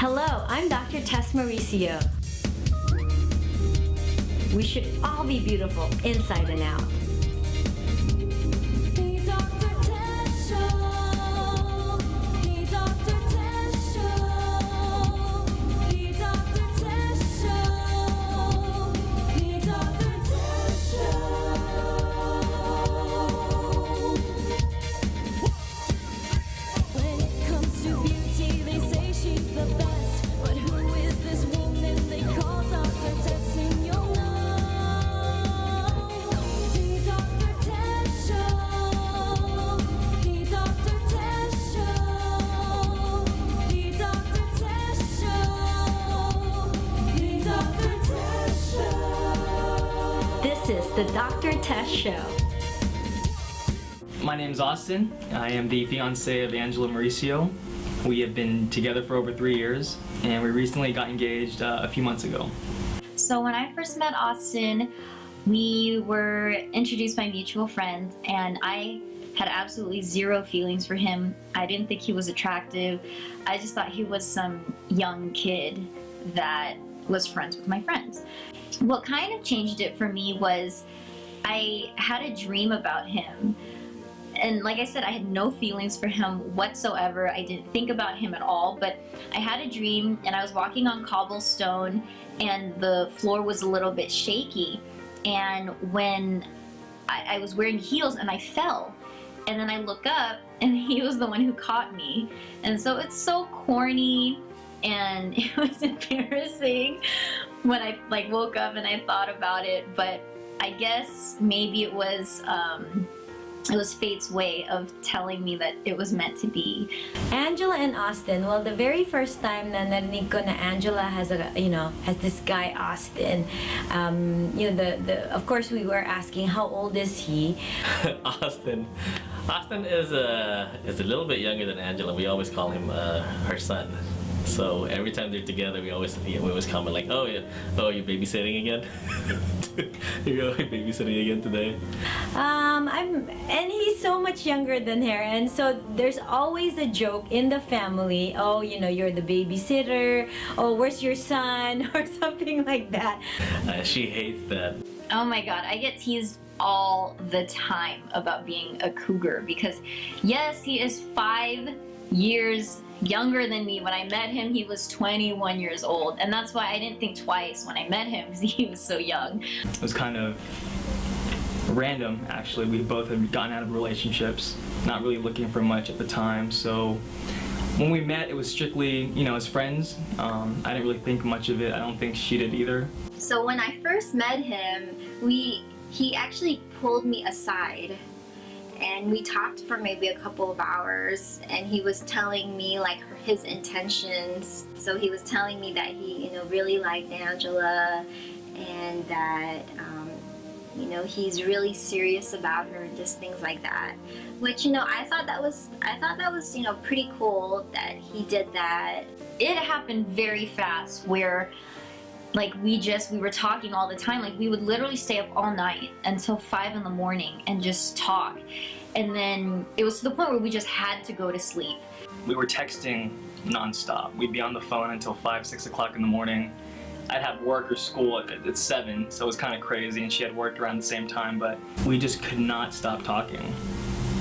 Hello, I'm Dr. Tess Mauricio. We should all be beautiful inside and out. The Dr. Tess Show. The Dr. Tess Show. The Dr. Tess Show. The Dr. Tess Show. When it comes to beauty, they say she's the best. But who is this woman they call Dr. Tess in your life? The Dr. Tess Show. The Dr. Tess Show. The Dr. Tess Show. The Dr. Tess Show. This is the Dr. Tess Show. My name's Austin. I am the fiance of Angela Mauricio. We have been together for over 3 years, and we recently got engaged a few months ago. So when I first met Austin, we were introduced by mutual friends, and I had absolutely zero feelings for him. I didn't think he was attractive. I just thought he was some young kid that was friends with my friends. What kind of changed it for me was I had a dream about him. And like I said, I had no feelings for him whatsoever. I didn't think about him at all, but I had a dream and I was walking on cobblestone and the floor was a little bit shaky. And when I was wearing heels and I fell, and then I look up and he was the one who caught me. And so it's so corny and it was embarrassing when I woke up and I thought about it, but I guess maybe it was fate's way of telling me that it was meant to be. Angela and Austin, well, the very first time na narinig ko na Angela has this guy Austin, of course we were asking how old is he? Austin is a little bit younger than Angela. We always call him her son. So every time they're together, we always comment like, oh yeah, oh, you're babysitting again. You're babysitting again today. And he's so much younger than her, and so there's always a joke in the family. Oh, you're the babysitter. Oh, where's your son, or something like that. She hates that. Oh my god, I get teased all the time about being a cougar because yes, he is 5 years younger than me. When I met him, he was 21 years old, and that's why I didn't think twice when I met him because he was so young. It was kind of random, actually. We both had gotten out of relationships, not really looking for much at the time. So when we met, it was strictly, as friends. I didn't really think much of it. I don't think she did either. So when I first met him, he actually pulled me aside and we talked for maybe a couple of hours, and he was telling me like his intentions. So he was telling me that he really liked Angela, and that he's really serious about her and just things like that, which I thought that was pretty cool that he did that. It happened very fast where we were talking all the time. Like we would literally stay up all night until 5 in the morning and just talk. And then it was to the point where we just had to go to sleep. We were texting nonstop. We'd be on the phone until 5, 6 o'clock in the morning. I'd have work or school at 7, so it was kind of crazy, and she had work around the same time, but we just could not stop talking.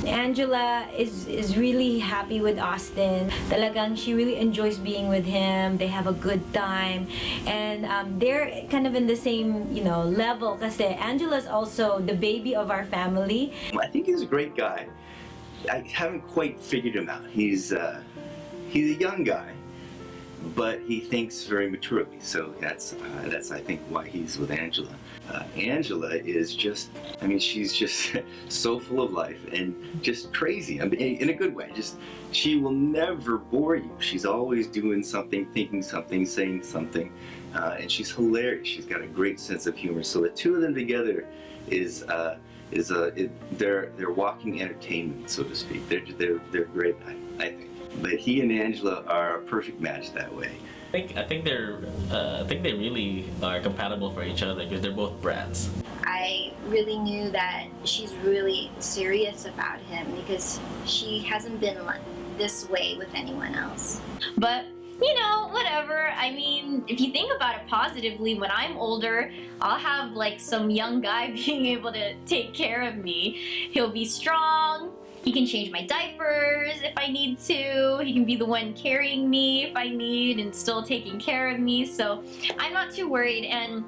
Angela is really happy with Austin. Talagang she really enjoys being with him. They have a good time, and they're kind of in the same level. Kasi Angela's also the baby of our family. I think he's a great guy. I haven't quite figured him out. He's a young guy, but he thinks very maturely. So that's I think why he's with Angela. Angela is just, she's just so full of life and just crazy. In a good way. She will never bore you. She's always doing something, thinking something, saying something, and she's hilarious. She's got a great sense of humor. So the two of them together they're walking entertainment, so to speak. They're great, I think. But he and Angela are a perfect match that way. I think they really are compatible for each other because they're both brats. I really knew that she's really serious about him because she hasn't been this way with anyone else. But you know, whatever. I mean, if you think about it positively, when I'm older, I'll have like some young guy being able to take care of me. He'll be strong. He can change my diapers if I need to. He can be the one carrying me if I need and still taking care of me. So I'm not too worried. And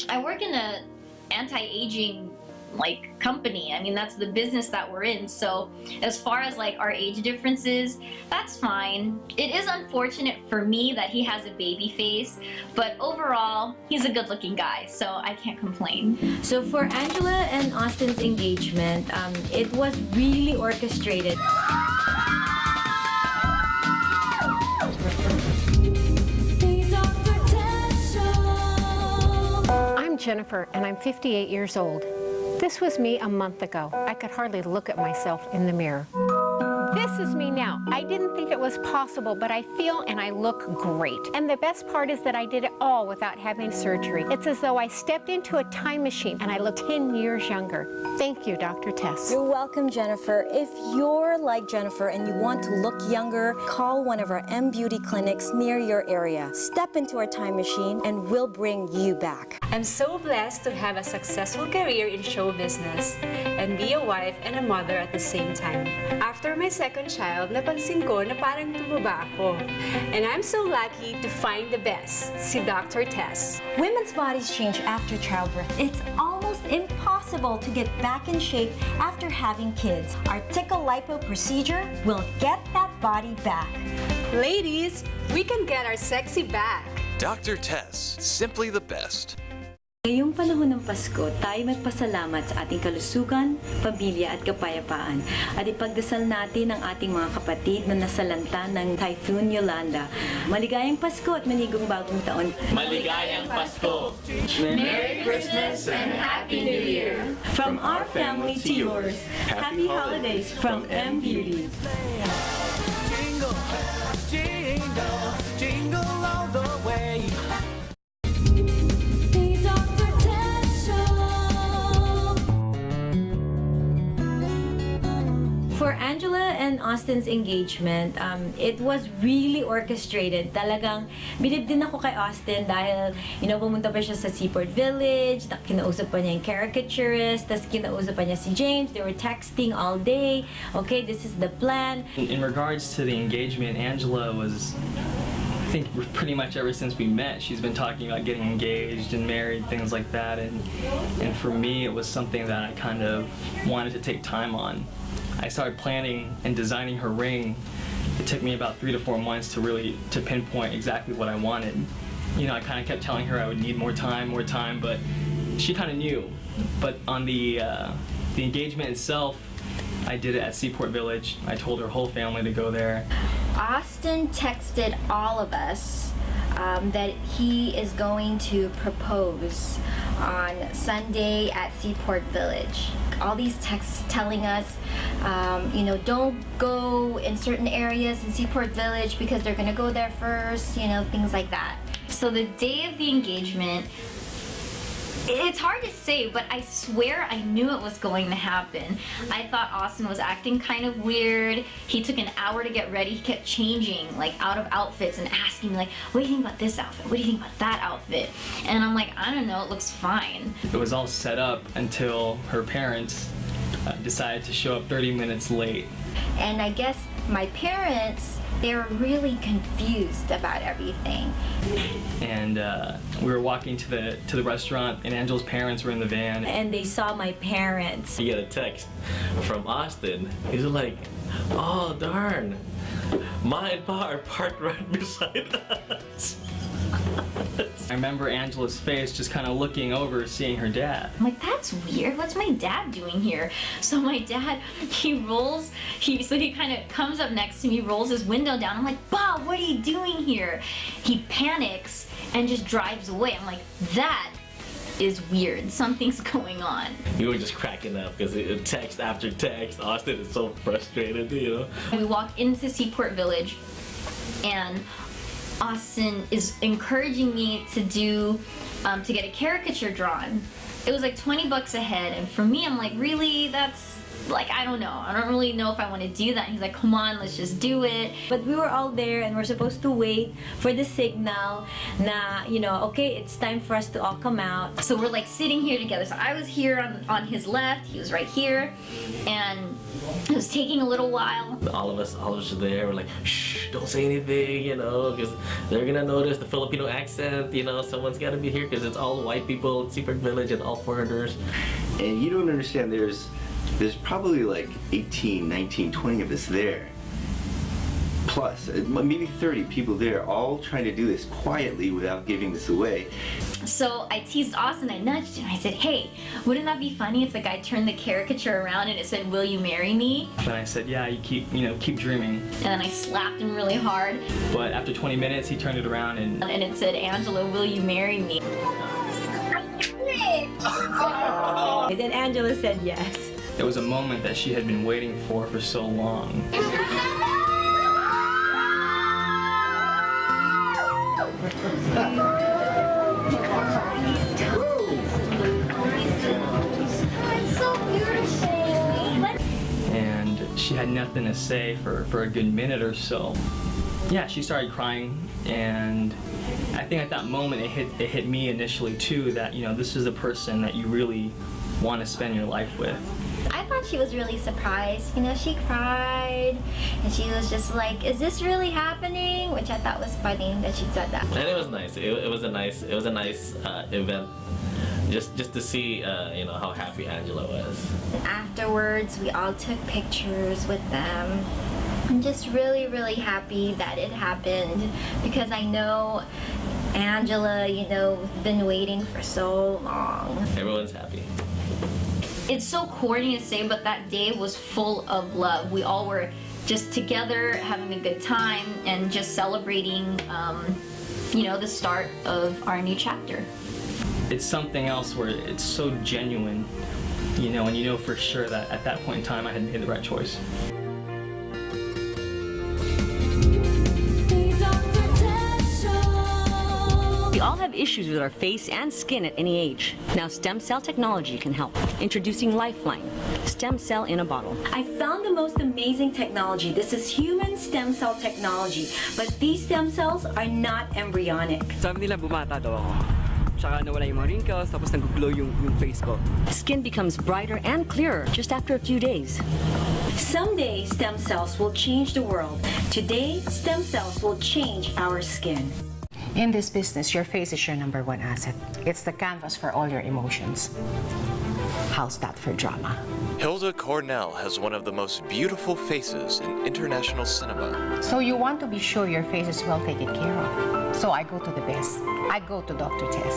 I work in a anti-aging like company. I mean, that's the business that we're in. So as far as like our age differences, that's fine. It is unfortunate for me that he has a baby face, but overall, he's a good looking guy, so I can't complain. So for Angela and Austin's engagement, it was really orchestrated. The Dr. Tess Show. I'm Jennifer, and I'm 58 years old. This was me a month ago. I could hardly look at myself in the mirror. This is me now. I didn't think it was possible, but I feel and I look great. And the best part is that I did it all without having surgery. It's as though I stepped into a time machine and I look 10 years younger. Thank you, Dr. Tess. You're welcome, Jennifer. If you're like Jennifer and you want to look younger, call one of our M Beauty clinics near your area. Step into our time machine and we'll bring you back. I'm so blessed to have a successful career in show business and be a wife and a mother at the same time. After my second child, napansin ko na parang tumaba ako. And I'm so lucky to find the best, si Dr. Tess. Women's bodies change after childbirth. It's almost impossible to get back in shape after having kids. Our Tickle Lipo procedure will get that body back. Ladies, we can get our sexy back. Dr. Tess, simply the best. Ngayong panahon ng Pasko, tayo magpasalamat sa ating kalusugan, pamilya at kapayapaan. At ipagdasal natin ang ating mga kapatid na nasalanta ng Typhoon Yolanda. Maligayang Pasko at manigong bagong taon. Maligayang Pasko! Merry Christmas and Happy New Year! From our family to yours, happy holidays from M Beauty. Jingle, jingle, jingle all the way. The Dr. Tess Show. For Angela and Austin's engagement, it was really orchestrated. Talagang bilib din ako kay Austin dahil, pumunta pa siya sa Seaport Village, kinausap pa niya yung caricaturist, tas kinausap pa niya si James. They were texting all day. Okay, this is the plan. In regards to the engagement, Angela was, I think pretty much ever since we met, she's been talking about getting engaged and married, things like that. And for me, it was something that I kind of wanted to take time on. I started planning and designing her ring. It took me about 3 to 4 months to pinpoint exactly what I wanted. I kind of kept telling her I would need more time, but she kind of knew. But on the engagement itself, I did it at Seaport Village. I told her whole family to go there. Austin texted all of us that he is going to propose on Sunday at Seaport Village. All these texts telling us, don't go in certain areas in Seaport Village because they're gonna go there first, things like that. So the day of the engagement, it's hard to say, but I swear I knew it was going to happen. I thought Austin was acting kind of weird. He took an hour to get ready. He kept changing, out of outfits and asking me, what do you think about this outfit? What do you think about that outfit? And I'm like, I don't know, it looks fine. It was all set up until her parents decided to show up 30 minutes late. And I guess my parents, they were really confused about everything. And we were walking to the restaurant, and Angela's parents were in the van. And they saw my parents. You get a text from Austin. He's like, oh darn, Ma and Pa are parked right beside us. I remember Angela's face just kind of looking over, seeing her dad. I'm like, that's weird. What's my dad doing here? So my dad, he kind of comes up next to me, rolls his window down. I'm like, Bob, what are you doing here? He panics and just drives away. I'm like, that is weird. Something's going on. We were just cracking up because text after text. Austin is so frustrated, We walk into Seaport Village and Austin is encouraging me to get a caricature drawn. It was like $20 a head, and for me, I'm like, really? That's like, I don't know. I don't really know if I want to do that. And he's like, come on, let's just do it. But we were all there and we're supposed to wait for the signal na, you know, okay, it's time for us to all come out. So we're like sitting here together. So I was here on his left, he was right here, and it was taking a little while. All of us are there. We're like, shh, don't say anything, you know, because they're gonna notice the Filipino accent. You know, someone's gotta be here because it's all white people in Seabrook Village and all foreigners. And you don't understand, there's probably like 18, 19, 20 of us there. Plus, maybe 30 people there, all trying to do this quietly without giving this away. So I teased Austin, I nudged him, I said, hey, wouldn't that be funny if the guy turned the caricature around and it said, will you marry me? And I said, yeah, you keep dreaming. And then I slapped him really hard. But after 20 minutes, he turned it around and it said, Angela, will you marry me? And Angela said yes. it was a moment that she had been waiting for so long. And she had nothing to say for a good minute or so. Yeah, she started crying, and I think at that moment it hit me initially too that, you know, this is the person that you really want to spend your life with. I thought she was really surprised. You know, she cried and she was just like, is this really happening? Which I thought was funny that she said that. And it was nice. It was a nice event. Just to see, you know, how happy Angela was. Afterwards, we all took pictures with them. I'm just really, really happy that it happened because I know Angela, you know, been waiting for so long. Everyone's happy. It's so corny to say, but that day was full of love. We all were just together, having a good time, and just celebrating, you know, the start of our new chapter. It's something else where it's so genuine, you know, and you know for sure that at that point in time I had made the right choice. We all have issues with our face and skin at any age. Now stem cell technology can help. Introducing Lifeline, stem cell in a bottle. I found the most amazing technology. This is human stem cell technology, but these stem cells are not embryonic. Sabi nila bumata daw ako. Tsaka nawala yung mga wrinkles, tapos nag-glow yung face ko. Skin becomes brighter and clearer just after a few days. Someday, stem cells will change the world. Today, stem cells will change our skin. In this business, your face is your number one asset. It's the canvas for all your emotions. How's that for drama? Hilda Cornell has one of the most beautiful faces in international cinema. So you want to be sure your face is well taken care of. So I go to the best. I go to Dr. Tess.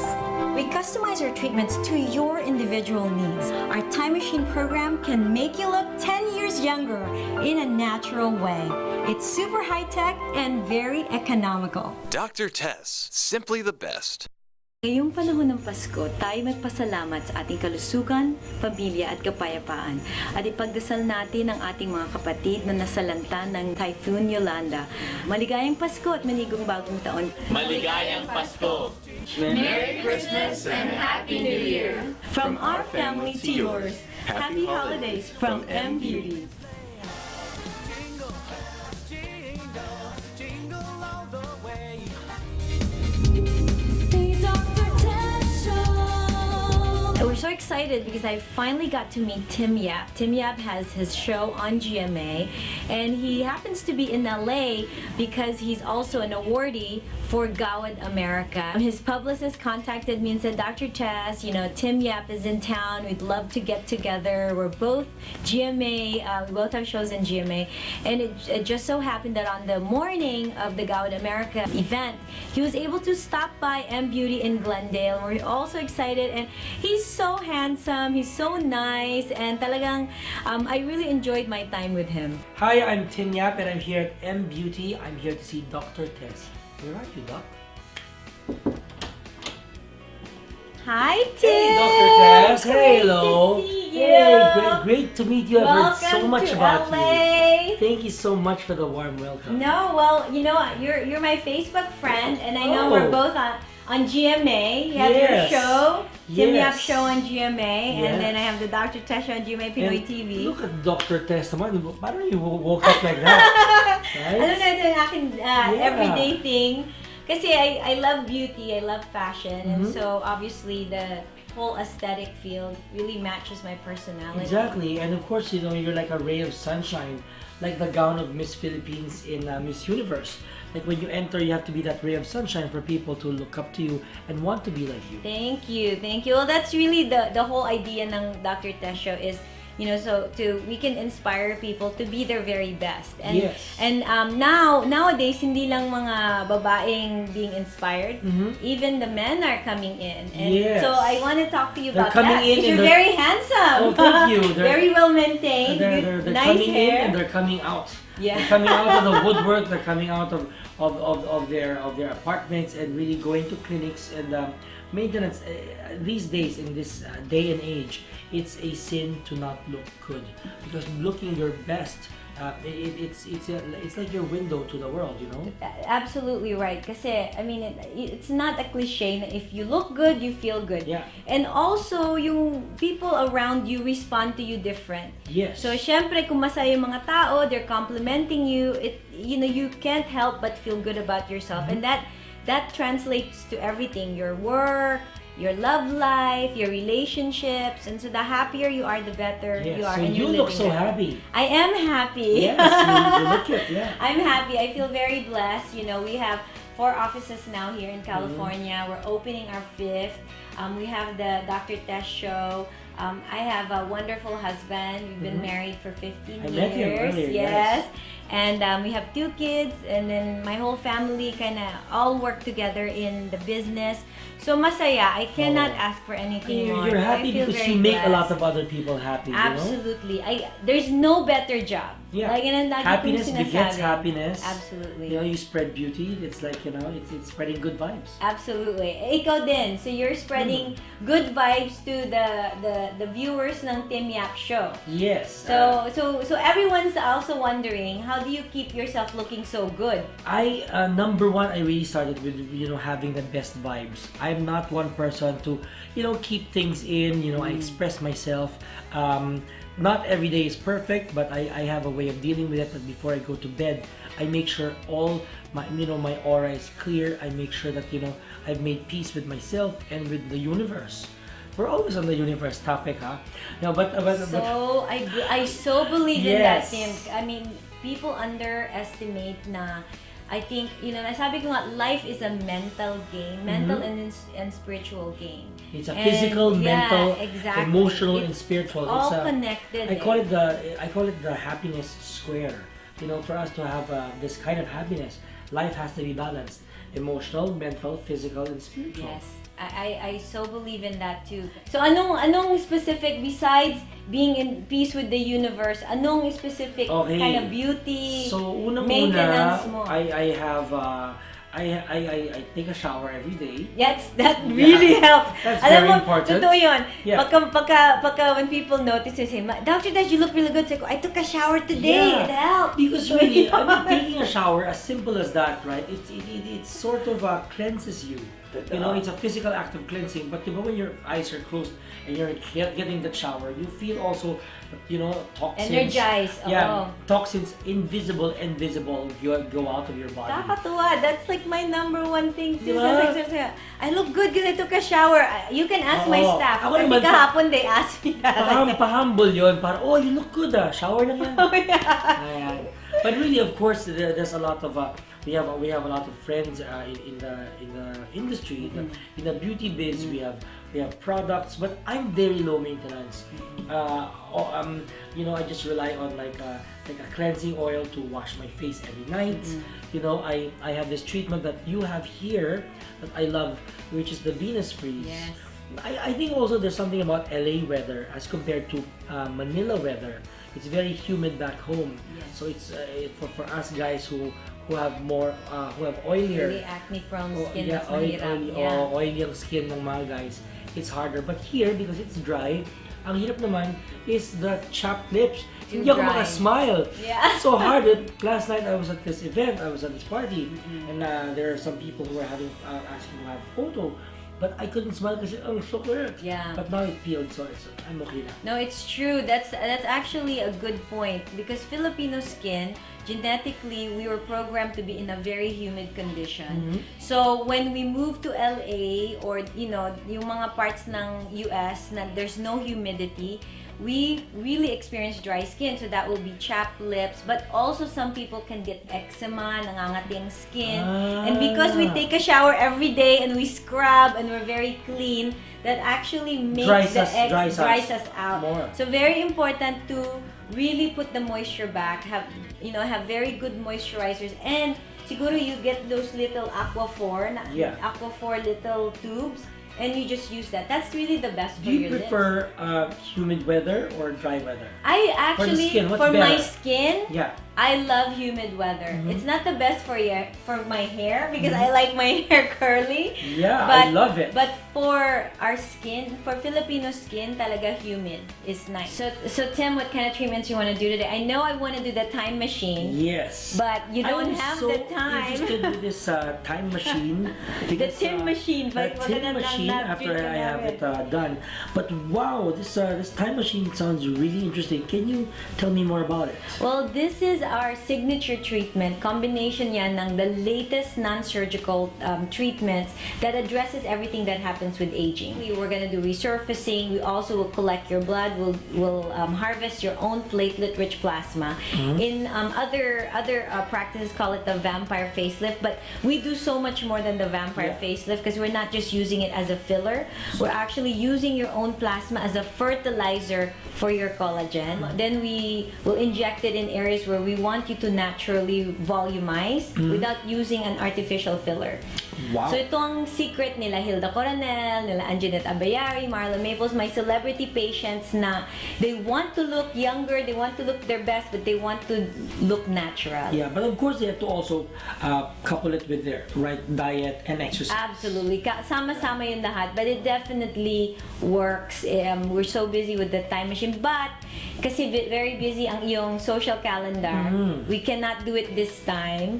We customize our treatments to your individual needs. Our Time Machine program can make you look 10 years younger in a natural way. It's super high-tech and very economical. Dr. Tess, simply the best. Ngayong panahon ng Pasko, tayo magpasalamat sa ating kalusugan, pamilya at kapayapaan. At ipagdasal natin ang ating mga kapatid na nasalanta ng Typhoon Yolanda. Maligayang Pasko at manigong bagong taon. Maligayang Pasko! Merry Christmas and Happy New Year! From our family to yours, happy holidays from M Beauty. We're so excited because I finally got to meet Tim Yap. Tim Yap has his show on GMA, and he happens to be in LA because he's also an awardee for Gawad America. His publicist contacted me and said, Dr. Tess, you know, Tim Yap is in town. We'd love to get together. We're both GMA. We both have shows in GMA. And it just so happened that on the morning of the Gawad America event, he was able to stop by M Beauty in Glendale. We're all so excited, and he's so handsome, he's so nice, and talagang I really enjoyed my time with him. Hi, I'm Tim Yap and I'm here at M Beauty. I'm here to see Dr. Tess. Where are you, Doc? Hi, Tim! Hey, Dr. Tess! Hey, hello! Great to see you. Hey, great to meet you. I've heard so Welcome much to about LA. you. Thank you so much for the warm welcome. No, well, you know, you're my Facebook friend, and I know we're both on GMA. You have Yes. your show, Tim Yap Yes. Show on GMA, and then I Yes. have the Dr. Tess on GMA Pinoy And TV. Look at Dr. Tess naman. Parang you woke up like that. Right? Ano na ito yung aking Yeah. everyday thing. Kasi I love beauty, I love fashion, and Mhm. so obviously the whole aesthetic field really matches my personality. Exactly, and of course, you know, you're like a ray of sunshine, like the gown of Miss Philippines in Miss Universe. Like when you enter, you have to be that ray of sunshine for people to look up to you and want to be like you. Thank you, thank you. Well, that's really the whole idea ng Dr. Tess Show is, you know, so we can inspire people to be their very best. And Yes. and nowadays hindi lang mga babaeng being inspired, even the men are coming in. And Yes. so I want to talk to you They're about coming that. in 'Cause and you're they're- very handsome. Oh, thank you. Very well maintained. They're nice coming hair. in and they're coming out. Yeah. They're coming out of the woodwork. They're coming out of their apartments and really going to clinics and maintenance. These days, in this day and age, it's a sin to not look good because looking your best. It's like your window to the world, you know. Absolutely right. Kasi, I mean, it's not a cliche na if you look good, you feel good. Yeah. And also, yung people around you respond to you different. Yes. So, syempre, kung masaya yung mga tao, they're complimenting you, you can't help but feel good about yourself. And that translates to everything. Your work, your love life, your relationships, and so the happier you are, the better Yes, you are. so and you you're look living so better. happy. I am happy. Yes, you look it, yeah. I'm happy. I feel very blessed. You know, we have 4 offices now here in California. We're opening our 5th. We have the Dr. Tess Show. I have a wonderful husband. We've been married for 15 I years. met him earlier, Yes. And we have 2 kids, and then my whole family kind of all work together in the business. So masaya. I cannot ask for anything more. You're I happy feel because very you make a lot blessed. of other people happy. Absolutely. There's no better job. Yeah. Like, yun ang lagi kong Happiness begets sinasabi. happiness. Absolutely. You know, you spread beauty. It's like, you know, it's spreading good vibes. Absolutely. Ikaw din. So you're spreading good vibes to the viewers ng Tim Yap Show. Yes. So everyone's also wondering, how do you keep yourself looking so good? Number one, I really started with, you know, having the best vibes. I'm not one person to, you know, keep things in. You know, I express myself. Not every day is perfect, but I have a way of dealing with it. That before I go to bed, I make sure all my, you know, my aura is clear. I make sure that, you know, I've made peace with myself and with the universe. We're always on the universe topic, huh? No, but So I so believe in that, Yes. Tim. I mean, people underestimate na. I think, you know, nasabi ko nga, life is a mental game, mental and spiritual game. It's a And, physical, yeah, mental, exactly. emotional, and It's spiritual. all It's connected. I call it the happiness square. You know, for us to have this kind of happiness, life has to be balanced: emotional, mental, physical, and spiritual. Yes. I so believe in that too. So anong specific besides being in peace with the universe? Anong specific Okay. kind of beauty So maintenance mo? I have I take a shower every day. Yes, that really helps. That's Alam very mo, important. totoo yun. Yeah. Pagka when people notice, they say, Dr. Dad, you look really good. Say, I took a shower today. Yeah. It helped. Because really, I mean, taking a shower, as simple as that, right? It sort of cleanses you. You know, it's a physical act of cleansing. But when your eyes are closed and you're getting the shower, you feel also, you know, toxins. Energized. Yeah, toxins, invisible and visible, go out of your body. Nakakatuwa. That's like my number one thing too. Diba? I look good because I took a shower. You can ask my Oo. staff. Ako Kasi naman, kahapon they asked me that. Pahumble yun. Para, oh, you look good ah. Shower lang yan. Oh, yeah. Ayan. But really, of course, there's a lot of we have a lot of friends in the industry, in the beauty biz. We have products, but I'm very low maintenance. You know, I just rely on like a cleansing oil to wash my face every night. You know, I have this treatment that you have here that I love, which is the Venus Freeze. Yes. I think also there's something about LA weather as compared to Manila weather. It's very humid back home, so it's for us guys who have more who have oilier, Really acne prone skin. yeah, That's mahirap. oily ang skin ng mga guys. It's harder, but here because it's dry, ang hirap naman is the chapped lips. too Hindi ako dry. makasmile. Yeah. So hard. Last night I was at this event, I was at this party, and there are some people who were having asking to have a photo, but I couldn't smile because I'm so clear. Yeah. But now it peeled, so I'm okay now. No, it's true. That's actually a good point because Filipino skin, genetically, we were programmed to be in a very humid condition. So when we moved to LA or yung mga parts ng US na there's no humidity, we really experience dry skin. So that will be chapped lips, but also some people can get eczema, nangangating skin. And because we take a shower every day and we scrub and we're very clean, that actually makes dries us out. More. So very important to really put the moisture back, have very good moisturizers, and siguro you get those little Aquaphor little tubes, and you just use that. That's really the best for Do you your lips. prefer humid weather or dry weather? I actually, for my skin, yeah. I love humid weather. It's not the best for my hair because I like my hair curly. Yeah, but, I love it. But for our skin, for Filipino skin, talaga humid is nice. So Tim, what kind of treatments you want to do today? I know I want to do the time machine. Yes. But you don't have the time. I'm interested with this time machine. The Tim machine. The Tim machine after I have it done. But wow, this time machine sounds really interesting. Can you tell me more about it? Well, this is our signature treatment. Combination yan ng the latest non-surgical treatments that addresses everything that happens with aging. We're gonna do resurfacing. We also will collect your blood. We'll harvest your own platelet-rich plasma. In other practices call it the vampire facelift, but we do so much more than the vampire facelift because we're not just using it as a filler. We're actually using your own plasma as a fertilizer for your collagen. Then we will inject it in areas where we want you to naturally volumize without using an artificial filler. Wow. So ito ang secret nila Hilda Coronel, nila Anjanette Abayari, Marla Maples, my celebrity patients na they want to look younger, they want to look their best, but they want to look natural. Yeah, but of course they have to also couple it with their right diet and exercise. Absolutely. Sama-sama yung lahat, but it definitely works. We're so busy with the time machine, but kasi very busy ang iyong social calendar, we cannot do it this time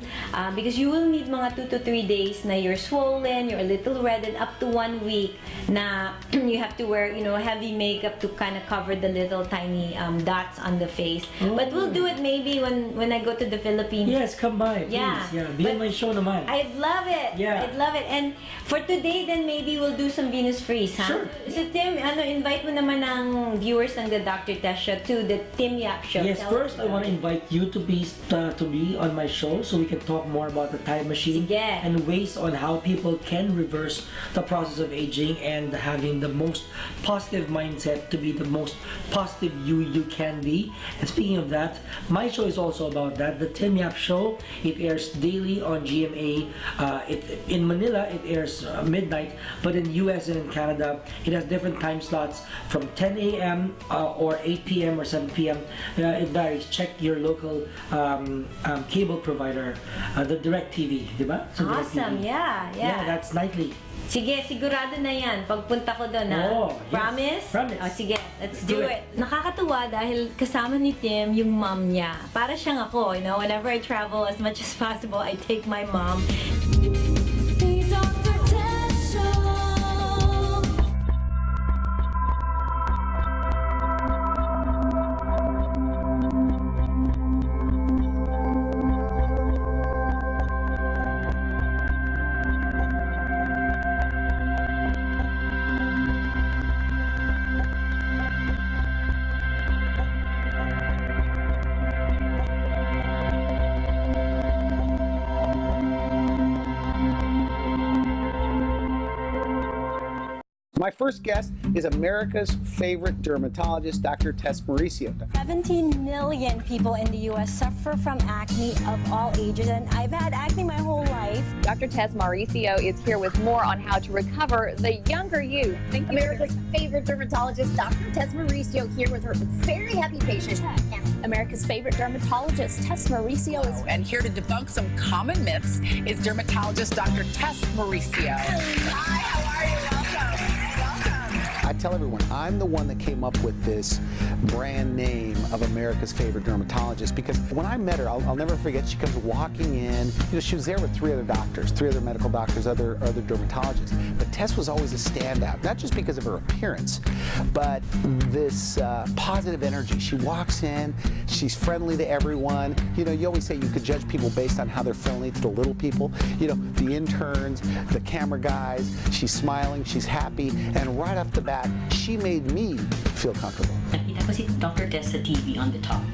because you will need mga 2 to 3 days na you're swollen, you're a little red, and up to 1 week na you have to wear heavy makeup to kind of cover the little tiny dots on the face. But we'll do it maybe when I go to the Philippines. Yes, come by, please. Yeah. Be on my show naman. I'd love it. Yeah. I'd love it. And for today, then maybe we'll do some Venus Freeze, huh? Sure. So Tim, invite mo naman ang viewers ng the Dr. Test Show to the Tim Yap Show. Yes, first I want to invite you to be on my show so we can talk more about the time machine and ways on how people can reverse the process of aging and having the most positive mindset to be the most positive you can be. And speaking of that, my show is also about that. The Tim Yap Show, it airs daily on GMA. In Manila, it airs midnight, but in US and in Canada, it has different time slots from 10 a.m. Or 8 p.m. or 7 p.m. It varies. Check your local cable provider, the DirecTV, diba? So Awesome, yeah. Yeah, that's nightly. Sige, sigurado na yan. Pagpunta ko doon, ha? Oh, yes. Promise? Promise. Oh, sige, let's do it. Nakakatuwa dahil kasama ni Tim yung mom niya. Para siyang ako, whenever I travel as much as possible, I take my mom. The Dr. Test Show. My first guest is America's favorite dermatologist, Dr. Tess Mauricio. 17 million people in the U.S. suffer from acne of all ages, and I've had acne my whole life. Dr. Tess Mauricio is here with more on how to recover the younger you. Thank you. America's favorite dermatologist, Dr. Tess Mauricio, here with her very happy patient. America's favorite dermatologist, Tess Mauricio, is and here to debunk some common myths is dermatologist Dr. Tess Mauricio. Hi, how are you? Welcome. I tell everyone, I'm the one that came up with this brand name of America's favorite dermatologist, because when I met her, I'll never forget, she comes walking in, you know, she was there with three other doctors, three other medical doctors, other dermatologists. But Tess was always a standout, not just because of her appearance, but this positive energy. She walks in, she's friendly to everyone. You know, you always say you could judge people based on how they're friendly to the little people. You know, the interns, the camera guys, she's smiling, she's happy, and right off the bat, she made me feel comfortable. Nakita ko si Dr. Tess sa TV on the talk.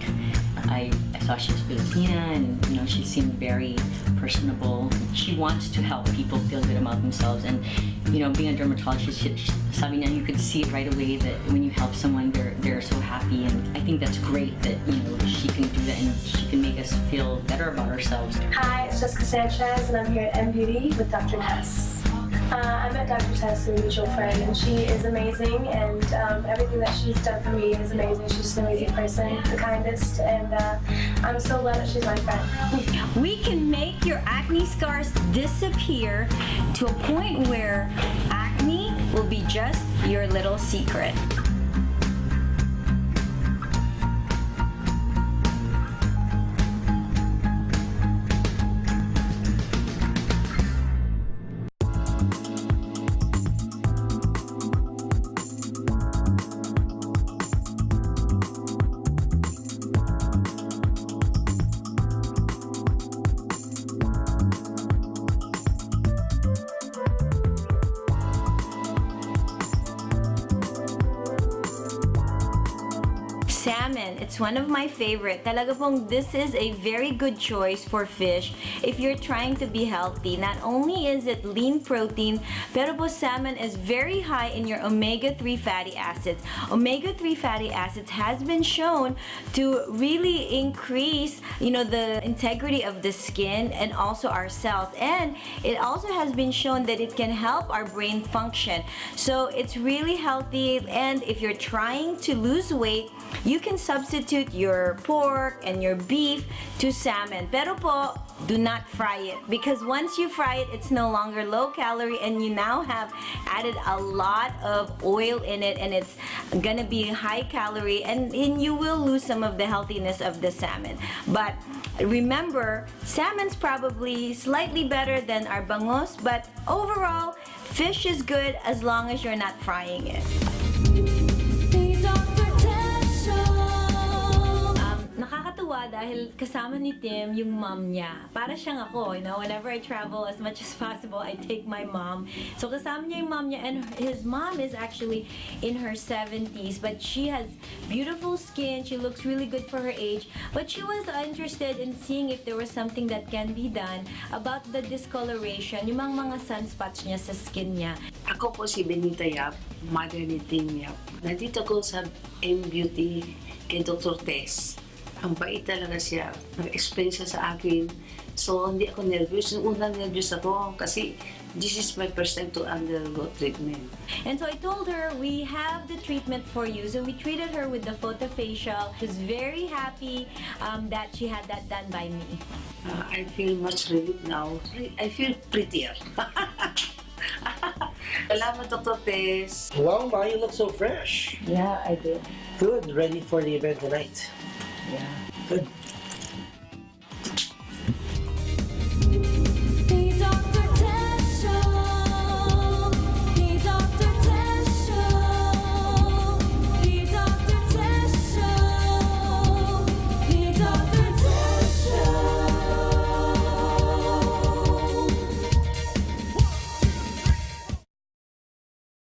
I saw she was Filipina, and you know, she seemed very personable. She wants to help people feel good about themselves, and you know, being a dermatologist, sabi niya, you could see it right away that when you help someone, they're so happy, and I think that's great that you know she can do that and she can make us feel better about ourselves. Hi, it's Jessica Sanchez, and I'm here at M Beauty with Dr. Tess. I met Dr. Tess through a mutual friend, and she is amazing, and everything that she's done for me is amazing. She's just an amazing person, the kindest, and I'm so glad that she's my friend. We can make your acne scars disappear to a point where acne will be just your little secret. Salmon, it's one of my favorite. Talaga pong this is a very good choice for fish if you're trying to be healthy. Not only is it lean protein, pero po salmon is very high in your omega-3 fatty acids. Omega-3 fatty acids has been shown to really increase, you know, the integrity of the skin and also our cells. And it also has been shown that it can help our brain function. So it's really healthy, and if you're trying to lose weight, you can substitute your pork and your beef to salmon. Pero po, do not fry it, because once you fry it, it's no longer low calorie, and you now have added a lot of oil in it, and it's gonna be high calorie, and you will lose some of the healthiness of the salmon. But remember, salmon's probably slightly better than our bangos, but overall, fish is good as long as you're not frying it. Nakakatuwa dahil kasama ni Tim yung mom niya. Para siyang ako, you know, whenever I travel, as much as possible, I take my mom. So kasama niya yung mom niya, and his mom is actually in her 70s, but she has beautiful skin, she looks really good for her age, but she was interested in seeing if there was something that can be done about the discoloration, yung mga sunspots niya sa skin niya. Ako po si Benita Yap, mother ni Tim Yap. Nandito ko sa M Beauty kay Dr. Tess. Ang bait talaga siya. Nag-explain siya sa akin. So, hindi ako nervous. Unang nervous ako kasi this is my first time to undergo treatment. And so I told her, we have the treatment for you. So we treated her with the photofacial. She's very happy that she had that done by me. I feel much relieved now. I feel prettier. Salamat, Dr. Tess. Wow, Ma, you look so fresh. Yeah, I did. Good, ready for the event tonight. Yeah. Good.